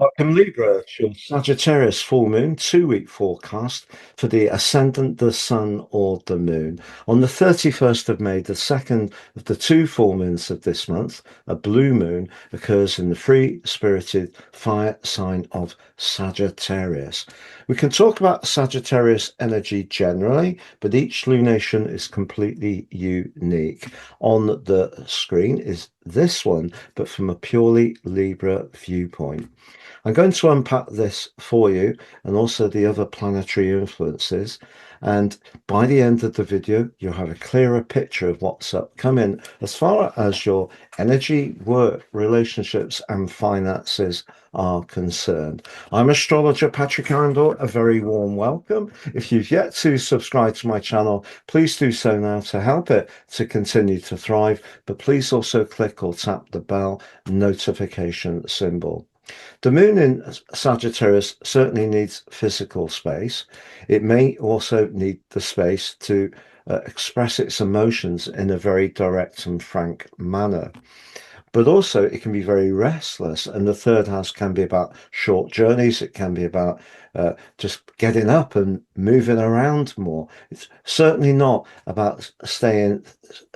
Welcome Libra, it's your Sagittarius full moon 2 week forecast for the ascendant, the sun, or the moon. On the 31st of May, the second of the two full moons of this month, a blue moon occurs in the free spirited fire sign of Sagittarius. We can talk about Sagittarius energy generally, but each lunation is completely unique. On the screen is this one, but from a purely Libra viewpoint. I'm going to unpack this for you and also the other planetary influences. And by the end of the video, you'll have a clearer picture of what's upcoming as far as your energy, work, relationships, and finances are concerned. I'm astrologer Patrick Arundel. A very warm welcome. If you've yet to subscribe to my channel, please do so now to help it to continue to thrive. But please also click or tap the bell notification symbol. The moon in Sagittarius certainly needs physical space. It may also need the space to express its emotions in a very direct and frank manner. But also, it can be very restless. And the third house can be about short journeys. It can be about just getting up and moving around more. It's certainly not about staying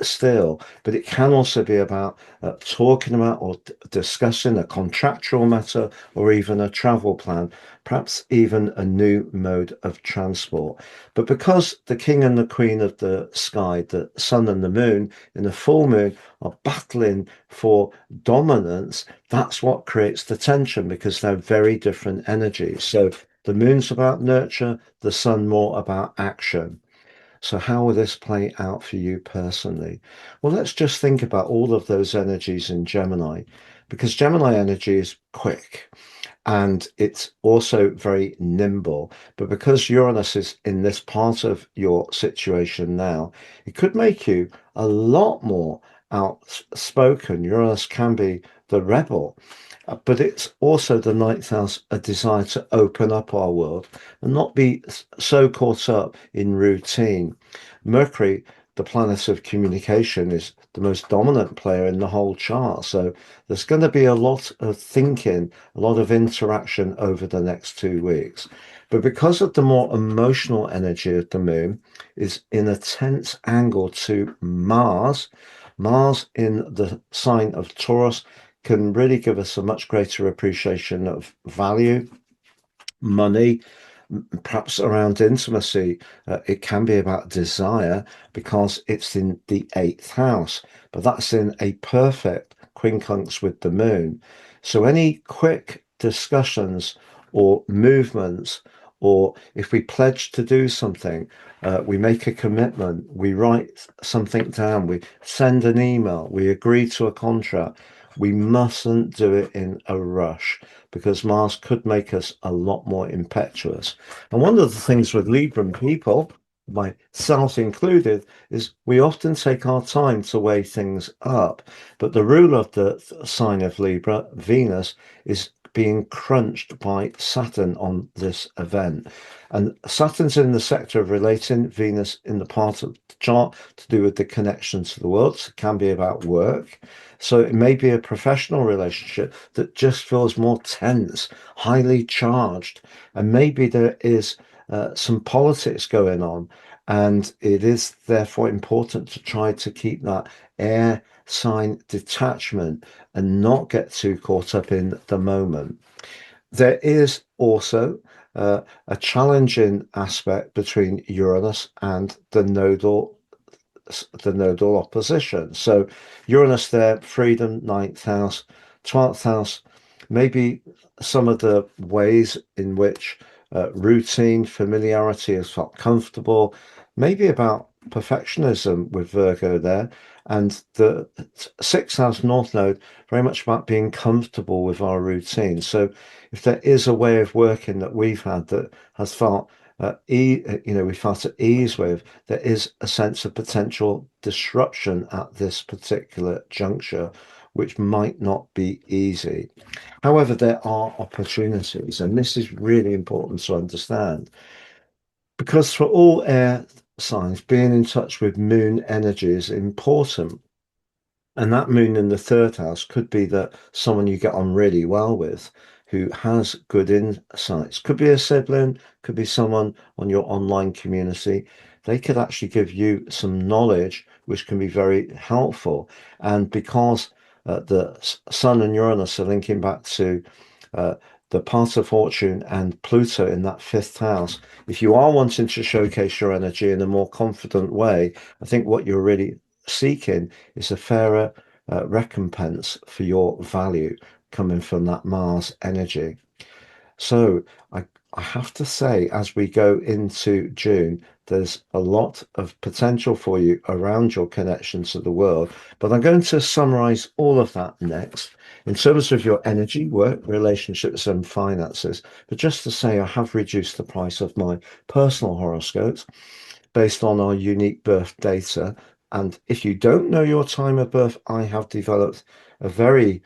still, but it can also be about talking about or discussing a contractual matter or even a travel plan, perhaps even a new mode of transport. But because the king and the queen of the sky, the sun and the moon in the full moon, are battling for dominance, that's what creates the tension because they're very different energies. So the moon's about nurture, the sun more about action. So how will this play out for you personally? Well, let's just think about all of those energies in Gemini, because Gemini energy is quick and it's also very nimble. But because Uranus is in this part of your situation now, it could make you a lot more outspoken. Uranus can be the rebel, but it's also the ninth house, a desire to open up our world and not be so caught up in routine. Mercury, the planet of communication, is the most dominant player in the whole chart. So there's going to be a lot of thinking, a lot of interaction over the next 2 weeks. But because of the more emotional energy of the moon is in a tense angle to Mars, Mars in the sign of Taurus can really give us a much greater appreciation of value, money, perhaps around intimacy. It can be about desire because it's in the eighth house, but that's in a perfect quincunx with the moon. So any quick discussions or movements, or if we pledge to do something, we make a commitment, we write something down, we send an email, we agree to a contract, we mustn't do it in a rush because Mars could make us a lot more impetuous. And one of the things with Libran people, myself included, is we often take our time to weigh things up. But the ruler of the sign of Libra, Venus, is being crunched by Saturn on this event. And Saturn's in the sector of relating, Venus in the part of the chart to do with the connection to the world. So it can be about work. So it may be a professional relationship that just feels more tense, highly charged, and maybe there is some politics going on. And it is therefore important to try to keep that air sign detachment and not get too caught up in the moment. There is also a challenging aspect between Uranus and the nodal opposition. So Uranus there, freedom, ninth house, 12th house, maybe some of the ways in which routine, familiarity has felt comfortable, maybe about perfectionism with Virgo there. And the sixth house North Node, very much about being comfortable with our routine. So if there is a way of working that we've had that has felt we felt at ease with, there is a sense of potential disruption at this particular juncture, which might not be easy. However, there are opportunities, and this is really important to understand because for all air signs, being in touch with moon energy is important. And that moon in the third house could be that someone you get on really well with. who has good insights. Could be a sibling, could be someone on your online community. They could actually give you some knowledge which can be very helpful. And because the Sun and Uranus are linking back to uh, the path of fortune and Pluto in that fifth house, if you are wanting to showcase your energy in a more confident way, I think what you're really seeking is a fairer recompense for your value coming from that Mars energy. So I have to say, as we go into June, there's a lot of potential for you around your connection to the world. But I'm going to summarize all of that next in terms of your energy, work, relationships, and finances. But just to say, I have reduced the price of my personal horoscopes based on our unique birth data. And if you don't know your time of birth, I have developed a very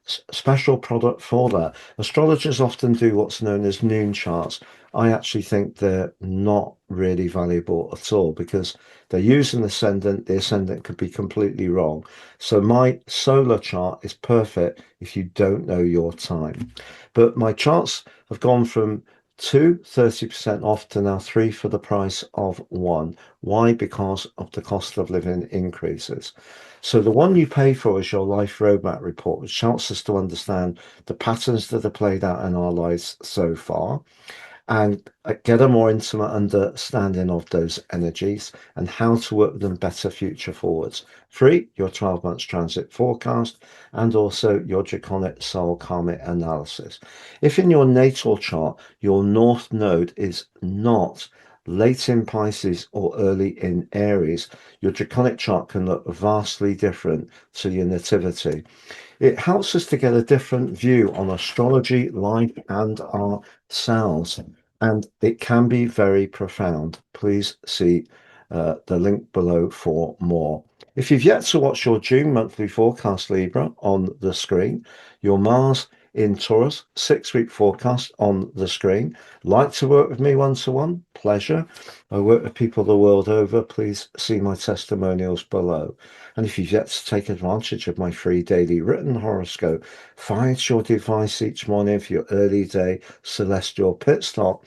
special product for that. Astrologers often do what's known as noon charts. I actually think they're not really valuable at all because they're using the ascendant. The ascendant could be completely wrong. So my solar chart is perfect if you don't know your time. But my charts have gone from two 30% off to now three for the price of one. Why? Because of the cost of living increases. So the one you pay for is your life roadmap report, which helps us to understand the patterns that are played out in our lives so far and get a more intimate understanding of those energies and how to work with them better future forwards. Free, your 12 months transit forecast, and also your draconic soul karmic analysis. If in your natal chart, your north node is not late in Pisces or early in Aries, your draconic chart can look vastly different to your nativity. It helps us to get a different view on astrology, life, and ourselves. And it can be very profound. Please see the link below for more. If you've yet to watch your June monthly forecast, Libra, on the screen, your Mars in Taurus 6-week forecast on the screen. Like to work with me one-to-one? Pleasure. I work with people the world over. Please see my testimonials below. And if you've yet to take advantage of my free daily written horoscope, find your device each morning for your early day celestial pit stop.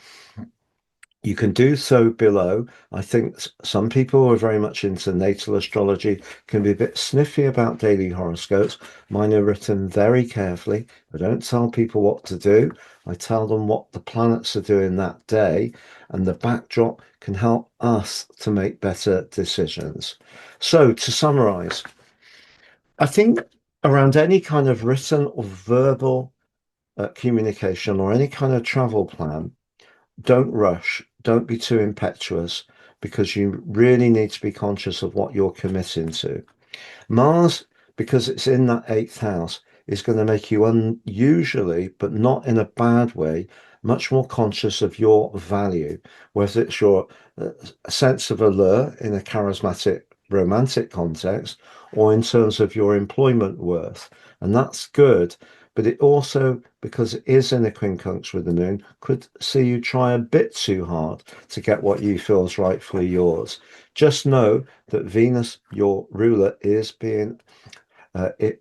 You can do so below. I think some people who are very much into natal astrology can be a bit sniffy about daily horoscopes. Mine are written very carefully. I don't tell people what to do. I tell them what the planets are doing that day, and the backdrop can help us to make better decisions. So to summarize, I think around any kind of written or verbal communication or any kind of travel plan, don't rush, don't be too impetuous because you really need to be conscious of what you're committing to. Mars, because it's in that eighth house, is going to make you unusually, but not in a bad way, much more conscious of your value, whether it's your sense of allure in a charismatic romantic context or in terms of your employment worth. And that's good. But it also, because it is in a quincunx with the moon, could see you try a bit too hard to get what you feel is rightfully yours. Just know that Venus, your ruler, is being in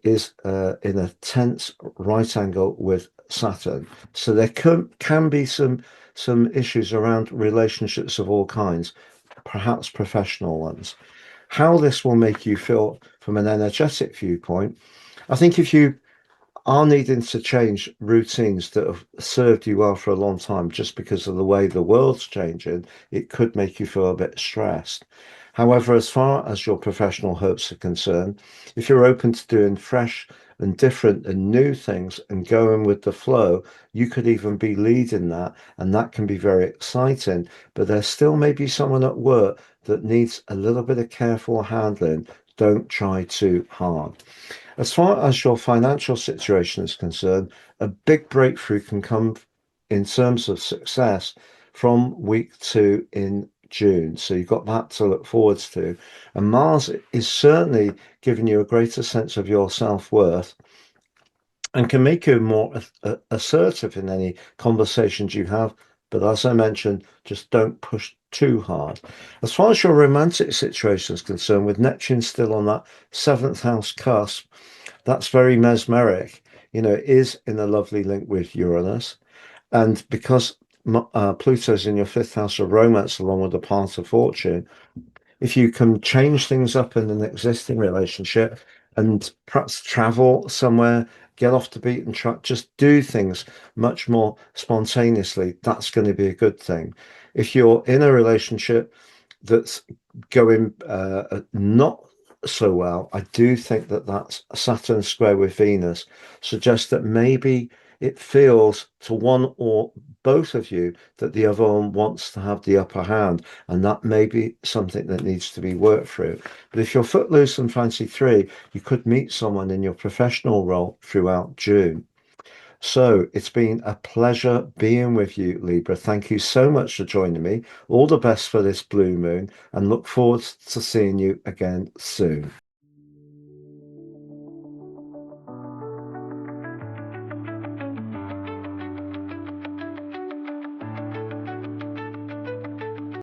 a tense right angle with Saturn. So there can be some issues around relationships of all kinds, perhaps professional ones. How this will make you feel from an energetic viewpoint, I think if you are needing to change routines that have served you well for a long time just because of the way the world's changing, it could make you feel a bit stressed. However, as far as your professional hopes are concerned, if you're open to doing fresh and different and new things and going with the flow, you could even be leading that, and that can be very exciting. But there still may be someone at work that needs a little bit of careful handling. Don't try too hard. As far as your financial situation is concerned, a big breakthrough can come in terms of success from week 2 in June. So you've got that to look forwards to. And Mars is certainly giving you a greater sense of your self-worth and can make you more assertive in any conversations you have. But as I mentioned, just don't push too hard. As far as your romantic situation is concerned, with Neptune still on that seventh house cusp, that's very mesmeric. is in a lovely link with Uranus. And because Pluto's in your fifth house of romance, along with the path of fortune, if you can change things up in an existing relationship and perhaps travel somewhere, get off the beaten track, just do things much more spontaneously, that's going to be a good thing. If you're in a relationship that's going not so well, I do think that that's Saturn square with Venus suggests that maybe it feels to one or both of you that the other one wants to have the upper hand, and that may be something that needs to be worked through. But if you're footloose and fancy free, you could meet someone in your professional role throughout June. So it's been a pleasure being with you, Libra. Thank you so much for joining me. All the best for this blue moon, and look forward to seeing you again soon.